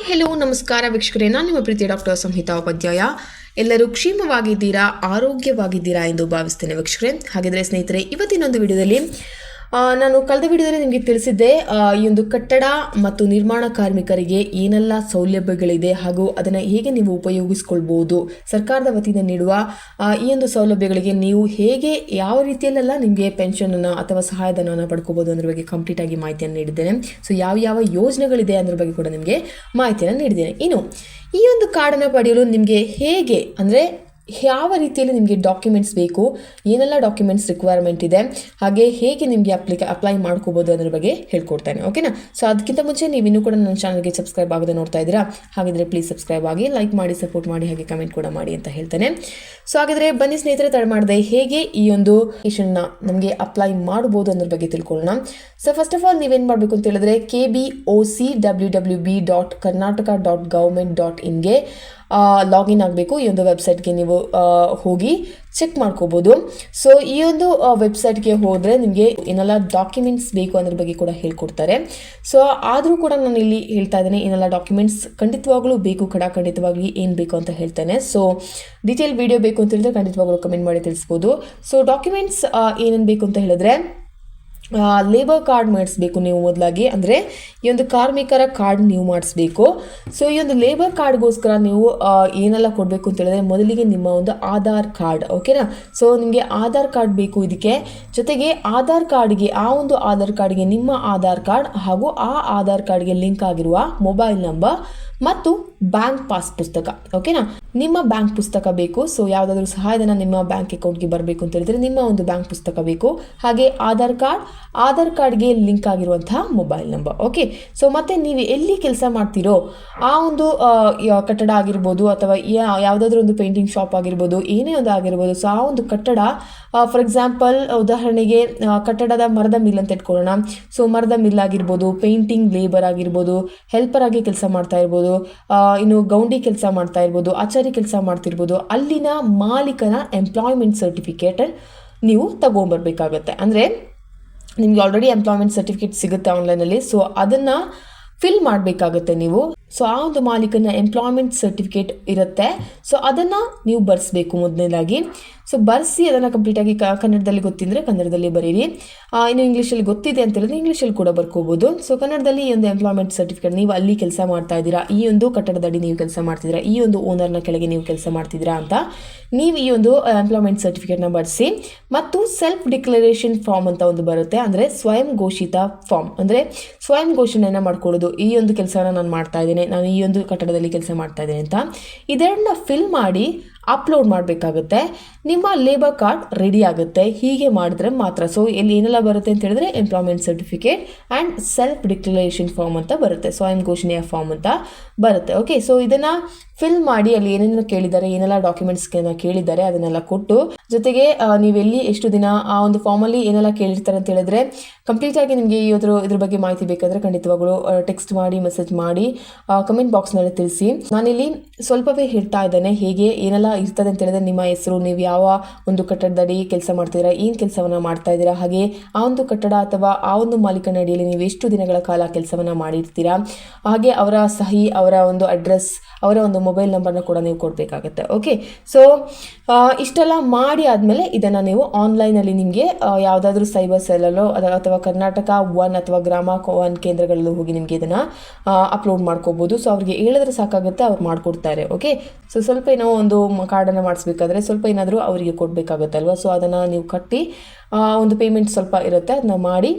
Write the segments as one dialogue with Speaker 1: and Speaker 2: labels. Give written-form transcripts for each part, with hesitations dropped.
Speaker 1: Hello ನಮಸ್ಕಾರ ವೀಕ್ಷಕರೇ, ನಾನು ನಿಮ್ಮ ಪ್ರೀತಿಯ ಡಾಕ್ಟರ್ ಸಂಹಿತಾ ಉಪಾಧ್ಯಾಯ. ಎಲ್ಲರೂ ಕ್ಷೇಮವಾಗಿದ್ದೀರಾ, ಆರೋಗ್ಯವಾಗಿದ್ದೀರಾ ಎಂದು ಭಾವಿಸ್ತೇನೆ ವೀಕ್ಷಕರೇ. ಹಾಗಿದ್ರೆ ಸ್ನೇಹಿತರೆ, ಇವತ್ತಿನೊಂದು ವಿಡಿಯೋದಲ್ಲಿ ನಾನು ಕಳೆದ ವಿಡಿಯೋದಲ್ಲಿ ನಿಮಗೆ ತಿಳಿಸಿದ್ದೆ ಈ ಒಂದು ಕಟ್ಟಡ ಮತ್ತು ನಿರ್ಮಾಣ ಕಾರ್ಮಿಕರಿಗೆ ಏನೆಲ್ಲ ಸೌಲಭ್ಯಗಳಿದೆ ಹಾಗೂ ಅದನ್ನು ಹೇಗೆ ನೀವು ಉಪಯೋಗಿಸ್ಕೊಳ್ಬೋದು, ಸರ್ಕಾರದ ವತಿಯಿಂದ ನೀಡುವ ಈ ಒಂದು ಸೌಲಭ್ಯಗಳಿಗೆ ನೀವು ಹೇಗೆ ಯಾವ ರೀತಿಯಲ್ಲೆಲ್ಲ ನಿಮಗೆ ಪೆನ್ಷನನ್ನು ಅಥವಾ ಸಹಾಯಧನವನ್ನು ಪಡ್ಕೋಬೋದು ಅನ್ನೋದ್ರ ಬಗ್ಗೆ ಕಂಪ್ಲೀಟ್ ಆಗಿ ಮಾಹಿತಿಯನ್ನು ನೀಡಿದ್ದೇನೆ. ಸೊ ಯಾವ ಯೋಜನೆಗಳಿದೆ ಅನ್ನೋದ್ರ ಬಗ್ಗೆ ಕೂಡ ನಿಮಗೆ ಮಾಹಿತಿಯನ್ನು ನೀಡಿದ್ದೇನೆ. ಇನ್ನು ಈ ಒಂದು ಕಾರ್ಡನ್ನು ಪಡೆಯಲು ನಿಮಗೆ ಹೇಗೆ ಅಂದರೆ ಯಾವ ರೀತಿಯಲ್ಲಿ ನಿಮಗೆ ಡಾಕ್ಯುಮೆಂಟ್ಸ್ ಬೇಕು, ಏನೆಲ್ಲ ಡಾಕ್ಯುಮೆಂಟ್ಸ್ ರಿಕ್ವೈರ್ಮೆಂಟ್ ಇದೆ, ಹಾಗೆ ಹೇಗೆ ನಿಮಗೆ ಅಪ್ಲೈ ಮಾಡ್ಕೋಬೋದು ಅನ್ನೋದ್ರ ಬಗ್ಗೆ ಹೇಳ್ಕೊಡ್ತೇನೆ. ಓಕೆನಾ? ಸೊ ಅದಕ್ಕಿಂತ ಮುಂಚೆ ನೀವು ಇನ್ನೂ ಕೂಡ ನನ್ನ ಚಾನಲ್ಗೆ ಸಬ್ಸ್ಕ್ರೈಬ್ ಆಗದೆ ನೋಡ್ತಾ ಇದ್ದೀರಾ, ಹಾಗಿದ್ರೆ ಪ್ಲೀಸ್ ಸಬ್ಸ್ಕ್ರೈಬ್ ಆಗಿ, ಲೈಕ್ ಮಾಡಿ, ಸಪೋರ್ಟ್ ಮಾಡಿ, ಹಾಗೆ ಕಮೆಂಟ್ ಕೂಡ ಮಾಡಿ ಅಂತ ಹೇಳ್ತೇನೆ. ಸೊ ಹಾಗಿದ್ರೆ ಬನ್ನಿ ಸ್ನೇಹಿತರೆ, ತಡ ಮಾಡದೆ ಹೇಗೆ ಈ ಒಂದು ಅಪ್ಲಿಕೇಶನ್ನ ನಮಗೆ ಅಪ್ಲೈ ಮಾಡ್ಬೋದು ಅನ್ನೋದ್ರ ಬಗ್ಗೆ ತಿಳ್ಕೊಳ್ಳೋಣ. ಸೊ ಫಸ್ಟ್ ಆಫ್ ಆಲ್ ನೀವೇನು ಮಾಡಬೇಕು ಅಂತ ಹೇಳಿದ್ರೆ kbocwwb.karnataka.government.in ಲಾಗಿನ್ ಆಗಬೇಕು. ಈ ಒಂದು ವೆಬ್ಸೈಟ್ಗೆ ನೀವು ಹೋಗಿ ಚೆಕ್ ಮಾಡ್ಕೋಬೋದು. ಸೊ ಈ ಒಂದು ವೆಬ್ಸೈಟ್ಗೆ ಹೋದರೆ ನಿಮಗೆ ಏನೆಲ್ಲ ಡಾಕ್ಯುಮೆಂಟ್ಸ್ ಬೇಕು ಅನ್ನೋದ್ರ ಬಗ್ಗೆ ಕೂಡ ಹೇಳ್ಕೊಡ್ತಾರೆ. ಸೊ ಆದರೂ ಕೂಡ ನಾನು ಇಲ್ಲಿ ಹೇಳ್ತಾ ಇದ್ದೇನೆ, ಏನೆಲ್ಲ ಡಾಕ್ಯುಮೆಂಟ್ಸ್ ಖಂಡಿತವಾಗ್ಲೂ ಬೇಕು, ಖಂಡಿತವಾಗ್ಲಿ ಏನು ಬೇಕು ಅಂತ ಹೇಳ್ತೇನೆ. ಸೊ ಡೀಟೇಲ್ ವಿಡಿಯೋ ಬೇಕು ಅಂತ ಹೇಳಿದ್ರೆ ಖಂಡಿತವಾಗ್ಲೂ ಕಮೆಂಟ್ ಮಾಡಿ ತಿಳಿಸ್ಬೋದು. ಸೊ ಡಾಕ್ಯುಮೆಂಟ್ಸ್ ಏನೇನು ಬೇಕು ಅಂತ ಹೇಳಿದ್ರೆ ಲೇಬರ್ ಕಾರ್ಡ್ ಮಾಡಿಸ್ಬೇಕು ನೀವು ಮೊದಲಾಗಿ, ಅಂದರೆ ಈ ಒಂದು ಕಾರ್ಮಿಕರ ಕಾರ್ಡ್ ನೀವು ಮಾಡಿಸ್ಬೇಕು. ಸೊ ಈ ಒಂದು ಲೇಬರ್ ಕಾರ್ಡ್ಗೋಸ್ಕರ ನೀವು ಏನೆಲ್ಲ ಕೊಡಬೇಕು ಅಂತ ಹೇಳಿದ್ರೆ ಮೊದಲಿಗೆ ನಿಮ್ಮ ಒಂದು ಆಧಾರ್ ಕಾರ್ಡ್. ಓಕೆನಾ? ಸೊ ನಿಮಗೆ ಆಧಾರ್ ಕಾರ್ಡ್ ಬೇಕು. ಇದಕ್ಕೆ ಜೊತೆಗೆ ಆಧಾರ್ ಕಾರ್ಡ್ಗೆ ನಿಮ್ಮ ಆಧಾರ್ ಕಾರ್ಡ್ ಹಾಗೂ ಆ ಆಧಾರ್ ಕಾರ್ಡ್ಗೆ ಲಿಂಕ್ ಆಗಿರುವ ಮೊಬೈಲ್ ನಂಬರ್ ಮತ್ತು ಬ್ಯಾಂಕ್ ಪಾಸ್ ಪುಸ್ತಕ. ಓಕೆನಾ? ನಿಮ್ಮ ಬ್ಯಾಂಕ್ ಪುಸ್ತಕ ಬೇಕು. ಸೊ ಯಾವುದಾದ್ರೂ ಸಹಾಯಧನ ನಿಮ್ಮ ಬ್ಯಾಂಕ್ ಅಕೌಂಟ್ಗೆ ಬರಬೇಕು ಅಂತ ಹೇಳಿದ್ರೆ ನಿಮ್ಮ ಒಂದು ಬ್ಯಾಂಕ್ ಪುಸ್ತಕ ಬೇಕು, ಹಾಗೆ ಆಧಾರ್ ಕಾರ್ಡ್ಗೆ ಲಿಂಕ್ ಆಗಿರುವಂತಹ ಮೊಬೈಲ್ ನಂಬರ್. ಓಕೆ? ಸೊ ಮತ್ತೆ ನೀವು ಎಲ್ಲಿ ಕೆಲಸ ಮಾಡ್ತೀರೋ ಆ ಒಂದು ಕಟ್ಟಡ ಆಗಿರ್ಬೋದು ಅಥವಾ ಯಾವುದಾದ್ರೂ ಒಂದು ಪೇಂಟಿಂಗ್ ಶಾಪ್ ಆಗಿರ್ಬೋದು, ಏನೇ ಒಂದು ಆಗಿರ್ಬೋದು. ಸೊ ಆ ಒಂದು ಕಟ್ಟಡ, ಫಾರ್ ಎಕ್ಸಾಂಪಲ್ ಉದಾಹರಣೆಗೆ ಕಟ್ಟಡದ ಮರದ ಮಿಲ್ ಅಂತ ಇಟ್ಕೊಳ್ಳೋಣ. ಸೊ ಮರದ ಮಿಲ್ ಆಗಿರ್ಬೋದು, ಪೇಂಟಿಂಗ್ ಲೇಬರ್ ಆಗಿರ್ಬೋದು, ಹೆಲ್ಪರ್ ಆಗಿ ಕೆಲಸ ಮಾಡ್ತಾ ಇರ್ಬೋದು, ಇನ್ನು ಗೌಂಡಿ ಕೆಲಸ ಮಾಡ್ತಾ ಇರ್ಬೋದು, ಆಚಾರಿ ಕೆಲಸ ಮಾಡ್ತಿರ್ಬೋದು. ಅಲ್ಲಿನ ಮಾಲೀಕನ ಎಂಪ್ಲಾಯ್ಮೆಂಟ್ ಸರ್ಟಿಫಿಕೇಟ್ ನೀವು ತಗೊಂಡ್ಬರ್ಬೇಕಾಗತ್ತೆ. ಅಂದರೆ ನಿಮ್ಗೆ ಆಲ್ರೆಡಿ ಎಂಪ್ಲಾಯ್ಮೆಂಟ್ ಸರ್ಟಿಫಿಕೇಟ್ ಸಿಗುತ್ತೆ ಆನ್ಲೈನಲ್ಲಿ. ಸೊ ಅದನ್ನು ಫಿಲ್ ಮಾಡಬೇಕಾಗುತ್ತೆ ನೀವು. ಸೊ ಆ ಒಂದು ಮಾಲೀಕನ ಎಂಪ್ಲಾಯ್ಮೆಂಟ್ ಸರ್ಟಿಫಿಕೇಟ್ ಇರುತ್ತೆ. ಸೊ ಅದನ್ನು ನೀವು ಬರೆಸ್ಬೇಕು ಮೊದಲನೇದಾಗಿ. ಸೊ ಬರೆಸಿ ಅದನ್ನು ಕಂಪ್ಲೀಟಾಗಿ ಕನ್ನಡದಲ್ಲಿ ಗೊತ್ತಿದ್ದರೆ ಕನ್ನಡದಲ್ಲಿ ಬರೀರಿ. ಇನ್ನು ಇಂಗ್ಲೀಷಲ್ಲಿ ಗೊತ್ತಿದೆ ಅಂತ ಹೇಳಿದ್ರೆ ಇಂಗ್ಲೀಷಲ್ಲಿ ಕೂಡ ಬರ್ಕೋಬೋದು. ಸೊ ಕನ್ನಡದಲ್ಲಿ ಈ ಒಂದು ಎಂಪ್ಲಾಯ್ಮೆಂಟ್ ಸರ್ಟಿಫಿಕೇಟ್, ನೀವು ಅಲ್ಲಿ ಕೆಲಸ ಮಾಡ್ತಾ ಇದ್ದೀರಾ, ಈ ಒಂದು ಕಟ್ಟಡದಡಿ ನೀವು ಕೆಲಸ ಮಾಡ್ತಿದ್ದೀರಾ, ಈ ಒಂದು ಓನರ್ನ ಕೆಳಗೆ ನೀವು ಕೆಲಸ ಮಾಡ್ತಿದ್ದೀರಾ ಅಂತ ನೀವು ಈ ಒಂದು ಎಂಪ್ಲಾಯ್ಮೆಂಟ್ ಸರ್ಟಿಫಿಕೇಟ್ನ ಬರೆಸಿ. ಮತ್ತು ಸೆಲ್ಫ್ ಡಿಕ್ಲರೇಷನ್ ಫಾರ್ಮ್ ಅಂತ ಒಂದು ಬರುತ್ತೆ, ಅಂದರೆ ಸ್ವಯಂ ಘೋಷಿತ ಫಾರ್ಮ್, ಅಂದರೆ ಸ್ವಯಂ ಘೋಷಣೆಯನ್ನು ಮಾಡ್ಕೊಳ್ಳೋದು. ಈ ಒಂದು ಕೆಲಸನ ನಾನು ಮಾಡ್ತಾ ಇದ್ದೀನಿ, ನಾನು ಈ ಒಂದು ಕಟ್ಟಡದಲ್ಲಿ ಕೆಲಸ ಮಾಡ್ತಾ ಇದ್ದೇನೆ ಅಂತ ಇದನ್ನ ಫಿಲ್ ಮಾಡಿ ಅಪ್ಲೋಡ್ ಮಾಡಬೇಕಾಗುತ್ತೆ. ನಿಮ್ಮ ಲೇಬರ್ ಕಾರ್ಡ್ ರೆಡಿ ಆಗುತ್ತೆ. ಹೀಗೆ ಮಾಡಿದ್ರೆ ಮಾತ್ರ. ಸೊ ಇಲ್ಲಿ ಏನೆಲ್ಲ ಬರುತ್ತೆ ಅಂತ ಹೇಳಿದ್ರೆ employment certificate and self declaration form ಅಂತ ಬರುತ್ತೆ, ಸ್ವಯಂ ಘೋಷಣೆಯ ಫಾರ್ಮ್ ಅಂತ ಬರುತ್ತೆ. ಓಕೆ? ಸೊ ಇದನ್ನು ಫಿಲ್ ಮಾಡಿ ಅಲ್ಲಿ ಏನೇನು ಕೇಳಿದ್ದಾರೆ, ಏನೆಲ್ಲ ಡಾಕ್ಯುಮೆಂಟ್ಸ್ನ ಕೇಳಿದ್ದಾರೆ ಅದನ್ನೆಲ್ಲ ಕೊಟ್ಟು, ಜೊತೆಗೆ ನೀವೆಲ್ಲಿ ಎಷ್ಟು ದಿನ ಆ ಒಂದು ಫಾರ್ಮಲ್ಲಿ ಏನೆಲ್ಲ ಕೇಳಿರ್ತಾರೆ ಅಂತ ಹೇಳಿದ್ರೆ ಕಂಪ್ಲೀಟಾಗಿ ನಿಮಗೆ ಇದ್ರ ಬಗ್ಗೆ ಮಾಹಿತಿ ಬೇಕಾದರೆ ಖಂಡಿತವಾಗ್ಲೂ ಟೆಕ್ಸ್ಟ್ ಮಾಡಿ, ಮೆಸೇಜ್ ಮಾಡಿ, ಕಮೆಂಟ್ ಬಾಕ್ಸ್ನಲ್ಲಿ ತಿಳಿಸಿ. ನಾನಿಲ್ಲಿ ಸ್ವಲ್ಪವೇ ಹೇಳ್ತಾ ಇದ್ದೇನೆ ಹೇಗೆ ಏನೆಲ್ಲ ಇರ್ತದೆ ಅಂತ ಹೇಳಿದ್ರೆ ನಿಮ್ಮ ಹೆಸರು, ನೀವು ಯಾವ ಒಂದು ಕಟ್ಟಡದಡಿ ಕೆಲಸ ಮಾಡ್ತಿದ್ದೀರಾ, ಏನು ಕೆಲಸವನ್ನು ಮಾಡ್ತಾ ಇದ್ದೀರಾ, ಹಾಗೆ ಆ ಒಂದು ಕಟ್ಟಡ ಅಥವಾ ಆ ಒಂದು ಮಾಲೀಕನ ಅಡಿಯಲ್ಲಿ ನೀವು ಎಷ್ಟು ದಿನಗಳ ಕಾಲ ಕೆಲಸವನ್ನು ಮಾಡಿರ್ತೀರಾ, ಹಾಗೆ ಅವರ ಸಹಿ, ಅವರ ಒಂದು ಅಡ್ರೆಸ್, ಅವರ ಒಂದು ಮೊಬೈಲ್ ನಂಬರ್ನ ಕೂಡ ನೀವು ಕೊಡಬೇಕಾಗತ್ತೆ. ಓಕೆ? ಸೊ ಇಷ್ಟೆಲ್ಲ ಮಾಡಿ ಆದಮೇಲೆ ಇದನ್ನು ನೀವು ಆನ್ಲೈನಲ್ಲಿ ನಿಮಗೆ ಯಾವುದಾದ್ರೂ ಸೈಬರ್ ಸೆಲ್ಲಲ್ಲೋ ಅಥವಾ ಕರ್ನಾಟಕ 1 ಅಥವಾ ಗ್ರಾಮ 1 ಕೇಂದ್ರಗಳಲ್ಲೂ ಹೋಗಿ ನಿಮಗೆ ಇದನ್ನು ಅಪ್ಲೋಡ್ ಮಾಡ್ಕೋಬೋದು. ಸೊ ಅವ್ರಿಗೆ ಹೇಳಿದ್ರೆ ಸಾಕಾಗುತ್ತೆ, ಅವ್ರು ಮಾಡಿಕೊಡ್ತಾರೆ. ಓಕೆ? ಸೊ ಸ್ವಲ್ಪ ಏನೋ ಒಂದು ಕಾರ್ಡನ್ನು ಮಾಡಿಸ್ಬೇಕಾದ್ರೆ ಸ್ವಲ್ಪ ಏನಾದರೂ ಅವರಿಗೆ ಕೊಡಬೇಕಾಗತ್ತಲ್ವ. ಸೊ ಅದನ್ನು ನೀವು ಕಟ್ಟಿ ಒಂದು ಪೇಮೆಂಟ್ ಸ್ವಲ್ಪ ಇರುತ್ತೆ, ಅದನ್ನ ಮಾಡಿ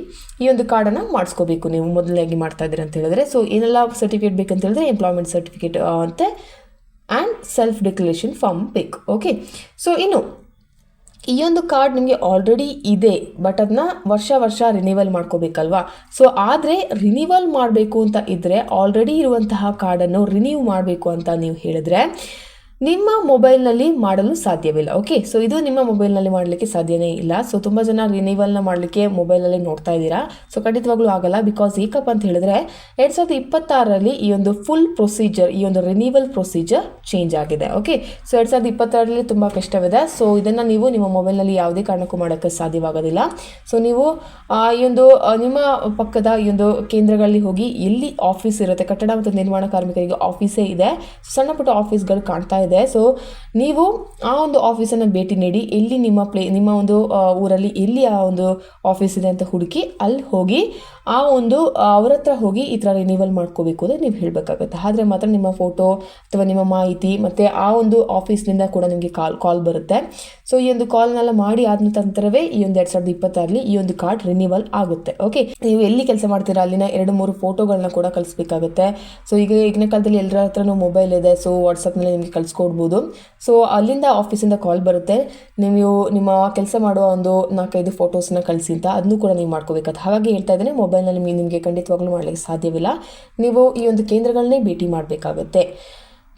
Speaker 1: ಈ ಒಂದು ಕಾರ್ಡನ್ನು ಮಾಡಿಸ್ಕೋಬೇಕು ನೀವು ಮೊದಲನೇದಾಗಿ ಮಾಡ್ತಾ ಇದ್ದೀರಿ ಅಂತ ಹೇಳಿದ್ರೆ. ಸೊ ಏನೆಲ್ಲ ಸರ್ಟಿಫಿಕೇಟ್ ಬೇಕಂತ ಹೇಳಿದ್ರೆ ಎಂಪ್ಲಾಯ್ಮೆಂಟ್ ಸರ್ಟಿಫಿಕೇಟ್ ಅಂತೆ ಆ್ಯಂಡ್ ಸೆಲ್ಫ್ ಡಿಕ್ಲರೇಷನ್ ಫಾರ್ಮ್ ಬೇಕು. ಓಕೆ? ಸೊ ಇನ್ನು ಈ ಒಂದು ಕಾರ್ಡ್ ನಿಮಗೆ ಆಲ್ರೆಡಿ ಇದೆ, ಬಟ್ ಅದನ್ನ ವರ್ಷ ರಿನಿವಲ್ ಮಾಡ್ಕೋಬೇಕಲ್ವಾ. ಸೊ ಆದರೆ ರಿನಿವಲ್ ಮಾಡಬೇಕು ಅಂತ ಇದ್ದರೆ, ಆಲ್ರೆಡಿ ಇರುವಂತಹ ಕಾರ್ಡನ್ನು ರಿನ್ಯೂ ಮಾಡಬೇಕು ಅಂತ ನೀವು ಹೇಳಿದ್ರೆ ನಿಮ್ಮ ಮೊಬೈಲ್ನಲ್ಲಿ ಮಾಡಲು ಸಾಧ್ಯವಿಲ್ಲ. ಓಕೆ, ಸೊ ಇದು ನಿಮ್ಮ ಮೊಬೈಲ್ನಲ್ಲಿ ಮಾಡಲಿಕ್ಕೆ ಸಾಧ್ಯನೇ ಇಲ್ಲ. ಸೊ ತುಂಬ ಜನ ರಿನಿವಲ್ನ ಮಾಡಲಿಕ್ಕೆ ಮೊಬೈಲಲ್ಲಿ ನೋಡ್ತಾ ಇದ್ದೀರಾ. ಸೊ ಖಂಡಿತವಾಗ್ಲೂ ಆಗಲ್ಲ. ಬಿಕಾಸ್ ಏಕಪ್ಪ ಅಂತ ಹೇಳಿದ್ರೆ 2026ರಲ್ಲಿ ಈ ಒಂದು ಫುಲ್ ಪ್ರೊಸೀಜರ್, ಈ ಒಂದು ರಿನಿವಲ್ ಪ್ರೊಸೀಜರ್ ಚೇಂಜ್ ಆಗಿದೆ. ಓಕೆ, ಸೊ 2022ರಲ್ಲಿ ತುಂಬ ಕಷ್ಟವಿದೆ. ಸೊ ಇದನ್ನು ನೀವು ನಿಮ್ಮ ಮೊಬೈಲ್ನಲ್ಲಿ ಯಾವುದೇ ಕಾರಣಕ್ಕೂ ಮಾಡೋಕ್ಕೆ ಸಾಧ್ಯವಾಗೋದಿಲ್ಲ. ಸೊ ನೀವು ಈ ಒಂದು ನಿಮ್ಮ ಪಕ್ಕದ ಈ ಒಂದು ಕೇಂದ್ರಗಳಲ್ಲಿ ಹೋಗಿ ಎಲ್ಲಿ ಆಫೀಸ್ ಇರುತ್ತೆ, ಕಟ್ಟಡ ಮತ್ತು ನಿರ್ಮಾಣ ಕಾರ್ಮಿಕರಿಗೆ ಆಫೀಸೇ ಇದೆ, ಸಣ್ಣ ಪುಟ್ಟ ಆಫೀಸ್ಗಳು ಕಾಣ್ತಾ ಇದೆ. ಸೊ ನೀವು ಆ ಒಂದು ಆಫೀಸನ್ನು ಭೇಟಿ ನೀಡಿ, ಎಲ್ಲಿ ನಿಮ್ಮ ಒಂದು ಊರಲ್ಲಿ ಎಲ್ಲಿ ಆ ಒಂದು ಆಫೀಸ್ ಇದೆ ಅಂತ ಹುಡುಕಿ ಅಲ್ಲಿ ಹೋಗಿ ಅವ್ರ ಹತ್ರ ಹೋಗಿ ಈ ಥರ ರಿನಿವಲ್ ಮಾಡ್ಕೋಬೇಕು ಅಂದರೆ ನೀವು ಹೇಳಬೇಕಾಗುತ್ತೆ. ಆದರೆ ಮಾತ್ರ ನಿಮ್ಮ ಫೋಟೋ ಅಥವಾ ನಿಮ್ಮ ಮಾಹಿತಿ ಮತ್ತು ಆ ಒಂದು ಆಫೀಸ್ನಿಂದ ಕೂಡ ನಿಮಗೆ ಕಾಲ್ ಬರುತ್ತೆ. ಸೊ ಈ ಒಂದು ಕಾಲ್ನೆಲ್ಲ ಮಾಡಿ ಆದ ನಂತರವೇ ಈ ಒಂದು 2026ರಲ್ಲಿ ಈ ಒಂದು ಕಾರ್ಡ್ ರಿನಿವಲ್ ಆಗುತ್ತೆ. ಓಕೆ, ನೀವು ಎಲ್ಲಿ ಕೆಲಸ ಮಾಡ್ತೀರಾ ಅಲ್ಲಿನ 2-3 ಫೋಟೋಗಳನ್ನ ಕೂಡ ಕಳಿಸ್ಬೇಕಾಗುತ್ತೆ. ಸೊ ಈಗಿನ ಕಾಲದಲ್ಲಿ ಎಲ್ಲರ ಹತ್ರನೂ ಮೊಬೈಲ್ ಇದೆ. ಸೊ ವಾಟ್ಸಪ್ನಲ್ಲಿ ನಿಮಗೆ ಕಳಿಸ್ಕೊಡ್ಬೋದು. ಸೊ ಅಲ್ಲಿಂದ ಆಫೀಸಿಂದ ಕಾಲ್ ಬರುತ್ತೆ, ನೀವು ನಿಮ್ಮ ಕೆಲಸ ಮಾಡುವ ಒಂದು 4-5 ಫೋಟೋಸ್ನ ಕಳಿಸಿ ಅಂತ, ಅದನ್ನು ಕೂಡ ನೀವು ಮಾಡ್ಕೋಬೇಕಾಗುತ್ತೆ. ಹಾಗಾಗಿ ಹೇಳ್ತಾ ಇದ್ದೇನೆ, ಮೊಬೈಲ್ನಲ್ಲಿ ನಿಮಗೆ ಖಂಡಿತವಾಗ್ಲೂ ಮಾಡಲಿಕ್ಕೆ ಸಾಧ್ಯವಿಲ್ಲ. ನೀವು ಈ ಒಂದು ಕೇಂದ್ರಗಳನ್ನೇ ಭೇಟಿ ಮಾಡಬೇಕಾಗುತ್ತೆ.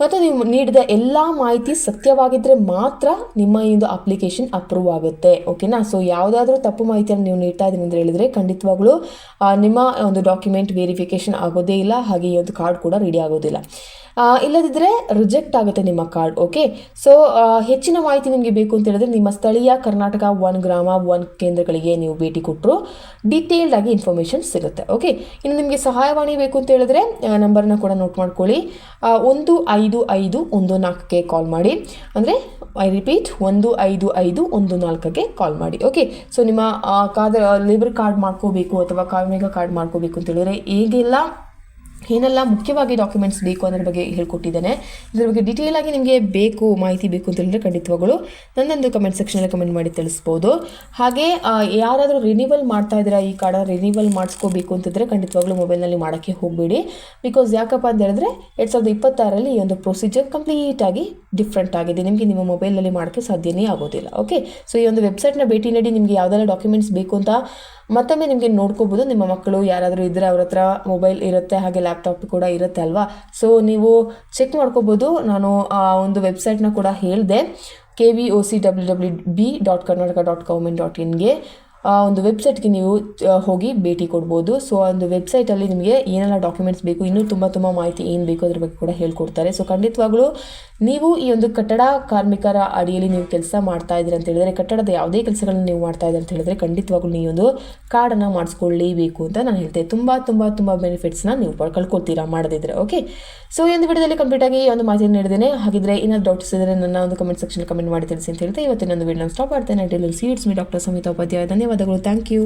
Speaker 1: ಮತ್ತು ನೀವು ನೀಡಿದ ಎಲ್ಲ ಮಾಹಿತಿ ಸತ್ಯವಾಗಿದ್ದರೆ ಮಾತ್ರ ನಿಮ್ಮ ಈ ಒಂದು ಅಪ್ಲಿಕೇಶನ್ ಅಪ್ರೂವ್ ಆಗುತ್ತೆ. ಓಕೆನಾ? ಸೊ ಯಾವುದಾದ್ರೂ ತಪ್ಪು ಮಾಹಿತಿಯನ್ನು ನೀವು ನೀಡ್ತಾ ಇದ್ದೀನಿ ಅಂತ ಹೇಳಿದರೆ ಖಂಡಿತವಾಗ್ಲೂ ನಿಮ್ಮ ಒಂದು ಡಾಕ್ಯುಮೆಂಟ್ ವೆರಿಫಿಕೇಷನ್ ಆಗೋದೇ ಇಲ್ಲ, ಹಾಗೆ ಈ ಒಂದು ಕಾರ್ಡ್ ಕೂಡ ರೆಡಿ ಆಗೋದಿಲ್ಲ. ಇಲ್ಲದಿದ್ದರೆ ರಿಜೆಕ್ಟ್ ಆಗುತ್ತೆ ನಿಮ್ಮ ಕಾರ್ಡ್. ಓಕೆ, ಸೊ ಹೆಚ್ಚಿನ ಮಾಹಿತಿ ನಿಮಗೆ ಬೇಕು ಅಂತ ಹೇಳಿದ್ರೆ ನಿಮ್ಮ ಸ್ಥಳೀಯ ಕರ್ನಾಟಕ 1 ಗ್ರಾಮ 1 ಕೇಂದ್ರಗಳಿಗೆ ನೀವು ಭೇಟಿ ಕೊಟ್ಟರು ಡೀಟೇಲ್ಡ್ ಆಗಿ ಇನ್ಫಾರ್ಮೇಷನ್ ಸಿಗುತ್ತೆ. ಓಕೆ, ಇನ್ನು ನಿಮಗೆ ಸಹಾಯವಾಣಿ ಬೇಕು ಅಂತ ಹೇಳಿದ್ರೆ ನಂಬರ್ನ ಕೂಡ ನೋಟ್ ಮಾಡ್ಕೊಳ್ಳಿ. 15514ಗೆ ಕಾಲ್ ಮಾಡಿ. ಅಂದರೆ ಐ ರಿಪೀಟ್, 15514ಗೆ ಕಾಲ್ ಮಾಡಿ. ಓಕೆ, ಸೊ ನಿಮ್ಮ ಲೇಬರ್ ಕಾರ್ಡ್ ಮಾಡ್ಕೋಬೇಕು ಅಥವಾ ಕಾರ್ಮಿಕ ಕಾರ್ಡ್ ಮಾಡ್ಕೋಬೇಕು ಅಂತ ಹೇಳಿದ್ರೆ ಏನೆಲ್ಲ ಮುಖ್ಯವಾಗಿ ಡಾಕ್ಯುಮೆಂಟ್ಸ್ ಬೇಕು ಅನ್ನೋದ್ರ ಬಗ್ಗೆ ಹೇಳ್ಕೊಟ್ಟಿದ್ದೇನೆ. ಇದ್ರ ಬಗ್ಗೆ ಡೀಟೇಲ್ ಆಗಿ ನಿಮಗೆ ಮಾಹಿತಿ ಬೇಕು ಅಂತ ಹೇಳಿದ್ರೆ ಖಂಡಿತವಾಗಲೂ ನನ್ನೊಂದು ಕಮೆಂಟ್ ಸೆಕ್ಷನಲ್ಲಿ ಕಮೆಂಟ್ ಮಾಡಿ ತಿಳಿಸ್ಬೋದು. ಹಾಗೆ ಯಾರಾದರೂ ರಿನಿವಲ್ ಮಾಡ್ತಾ ಇದ್ದೀರಾ, ಈ ಕಾರ್ಡ್ ರಿನಿವಲ್ ಮಾಡಿಸ್ಕೋಬೇಕು ಅಂತಿದ್ರೆ ಖಂಡಿತವಾಗ್ಲೂ ಮೊಬೈಲ್ನಲ್ಲಿ ಮಾಡೋಕ್ಕೆ ಹೋಗಬೇಡಿ. ಬಿಕಾಸ್ ಯಾಕಪ್ಪ ಅಂತ ಹೇಳಿದ್ರೆ 2026ರಲ್ಲಿ ಈ ಒಂದು ಪ್ರೊಸೀಜರ್ ಕಂಪ್ಲೀಟಾಗಿ ಡಿಫ್ರೆಂಟ್ ಆಗಿದೆ. ನಿಮಗೆ ನಿಮ್ಮ ಮೊಬೈಲಲ್ಲಿ ಮಾಡೋಕ್ಕೆ ಸಾಧ್ಯನೇ ಆಗೋದಿಲ್ಲ. ಓಕೆ, ಸೊ ಈ ಒಂದು ವೆಬ್ಸೈಟ್ನ ಭೇಟಿ ನೀಡಿ ನಿಮಗೆ ಯಾವುದೆಲ್ಲ ಡಾಕ್ಯುಮೆಂಟ್ಸ್ ಬೇಕು ಅಂತ ಮತ್ತೊಮ್ಮೆ ನಿಮಗೆ ನೋಡ್ಕೋಬೋದು. ನಿಮ್ಮ ಮಕ್ಕಳು ಯಾರಾದರೂ ಇದ್ದರೆ ಅವ್ರ ಹತ್ರ ಮೊಬೈಲ್ ಇರುತ್ತೆ, ಹಾಗೆ ಲ್ಯಾಪ್ಟಾಪ್ ಕೂಡ ಇರುತ್ತೆ ಅಲ್ವಾ. ಸೊ ನೀವು ಚೆಕ್ ಮಾಡ್ಕೋಬೋದು. ನಾನು ಒಂದು ವೆಬ್ಸೈಟ್ನ ಕೂಡ ಹೇಳಿದೆ, kvocwwb.karnataka.government.in ಒಂದು ವೆಬ್ಸೈಟ್ಗೆ ನೀವು ಹೋಗಿ ಭೇಟಿ ಕೊಡ್ಬೋದು. ಸೊ ಒಂದು ವೆಬ್ಸೈಟಲ್ಲಿ ನಿಮಗೆ ಏನೆಲ್ಲ ಡಾಕ್ಯುಮೆಂಟ್ಸ್ ಬೇಕು, ಇನ್ನೂ ತುಂಬ ಮಾಹಿತಿ ಏನು ಬೇಕು ಅದ್ರ ಬಗ್ಗೆ ಕೂಡ ಹೇಳ್ಕೊಡ್ತಾರೆ. ಸೊ ಖಂಡಿತವಾಗ್ಲೂ ನೀವು ಈ ಒಂದು ಕಟ್ಟಡ ಕಾರ್ಮಿಕರ ಅಡಿಯಲ್ಲಿ ನೀವು ಕೆಲಸ ಮಾಡ್ತಾ ಇದ್ದೀರಿ ಅಂತ ಹೇಳಿದರೆ, ಕಟ್ಟಡದ ಯಾವುದೇ ಕೆಲಸಗಳನ್ನ ನೀವು ಮಾಡ್ತಾ ಇದ್ದೀರಿ ಅಂತ ಹೇಳಿದ್ರೆ ಖಂಡಿತವಾಗ್ಲೂ ನೀವು ಒಂದು ಕಾರ್ಡನ್ನು ಮಾಡಿಸ್ಕೊಳ್ಳೇಬೇಕು ಅಂತ ನಾನು ಹೇಳ್ತೇನೆ. ತುಂಬ ಬೆನಿಫಿಟ್ಸ್ನ ನೀವು ಕಳ್ಕೊಳ್ತೀರಾ ಮಾಡದಿದ್ರೆ. ಓಕೆ, ಸೊ ಈ ಒಂದು ವಿಡಿಯೋದಲ್ಲಿ ಕಂಪ್ಲೀಟಾಗಿ ಈ ಒಂದು ಮಾಹಿತಿಯನ್ನು ನೀಡಿದ್ದೇನೆ. ಹಾಗಿದ್ರೆ ಏನಾದರೂ ಡೌಟ್ಸ್ ಇದ್ದರೆ ನನ್ನ ಒಂದು ಕಮೆಂಟ್ ಸೆಕ್ಷನ್ ಕಮೆಂಟ್ ಮಾಡಿ ತಿಳಿಸಿ ಅಂತ ಹೇಳ್ತಾ ಇವತ್ತಿನ ಒಂದು ವಿಡಿಯೋನ ಸ್ಟಾಪ್ ಮಾಡ್ತೇನೆ. See it's me doctor Samhita Upadhyaya. ಧನ್ಯವಾದಗಳು. Thank you.